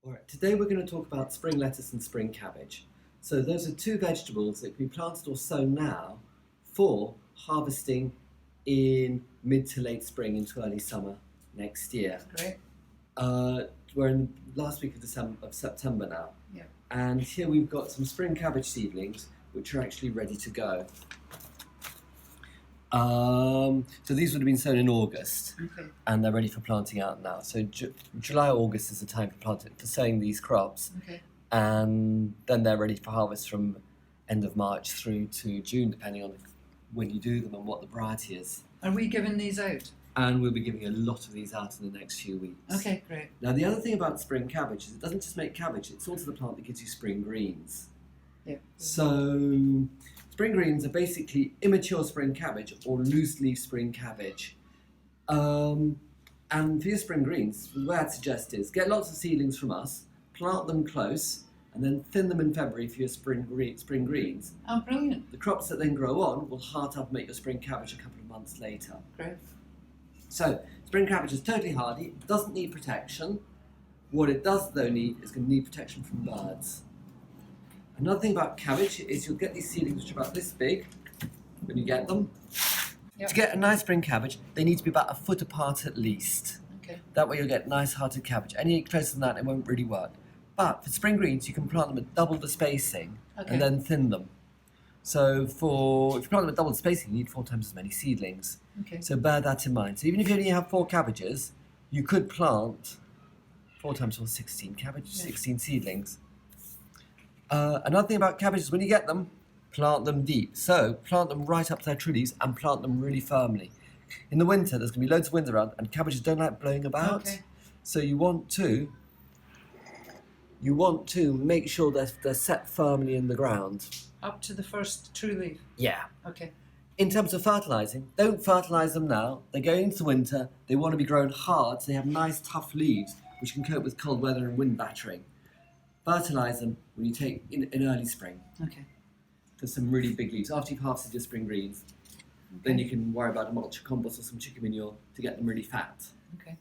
All right, today we're going to talk about spring lettuce and spring cabbage. So those are two vegetables that can be planted or sown now for harvesting in mid to late spring into early summer next year. Great. We're in the last week of September now. Yeah. And here we've got some spring cabbage seedlings which are actually ready to go. So these would have been sown in August, Okay. and they're ready for planting out now. So July, August is the time for sowing these crops, Okay. and then they're ready for harvest from end of March through to June, depending on when you do them and what the variety is. Are we giving these out? And we'll be giving a lot of these out in the next few weeks. Okay, great. Now, the other thing about spring cabbage is it doesn't just make cabbage, it's also the plant that gives you spring greens. Yeah. So, spring greens are basically immature spring cabbage or loose leaf spring cabbage. And for your spring greens, the way I'd suggest is get lots of seedlings from us, plant them close, and then thin them in February for your spring greens. Oh, brilliant. The crops that then grow on will heart up and make your spring cabbage a couple of months later. Great. So, spring cabbage is totally hardy, it doesn't need protection. What it does though need is going to need protection from birds. Another thing about cabbage is you'll get these seedlings which are about this big when you get them. Yep. To get a nice spring cabbage, they need to be about a foot apart at least. Okay. That way you'll get nice hearted cabbage. Any closer than that, it won't really work. But for spring greens, you can plant them at double the spacing and then thin them. So if you plant them at double the spacing, you need 4 times as many seedlings. Okay. So bear that in mind. So even if you only have 4 cabbages, you could plant 4 times 4, 16 cabbages, 16 seedlings. Another thing about cabbages, when you get them, plant them deep. So plant them right up to their true leaves and plant them really firmly. In the winter, there's going to be loads of wind around, and cabbages don't like blowing about. Okay. So you want to make sure they're set firmly in the ground. Up to the first true leaf. Yeah. Okay. In terms of fertilising, don't fertilise them now. They're going into winter. They want to be grown hard, so they have nice, tough leaves, which can cope with cold weather and wind battering. Fertilise them when you take in early spring. Okay. There's some really big leaves. After you've harvested your spring greens, then you can worry about a mulch, compost, or some chicken manure to get them really fat. Okay.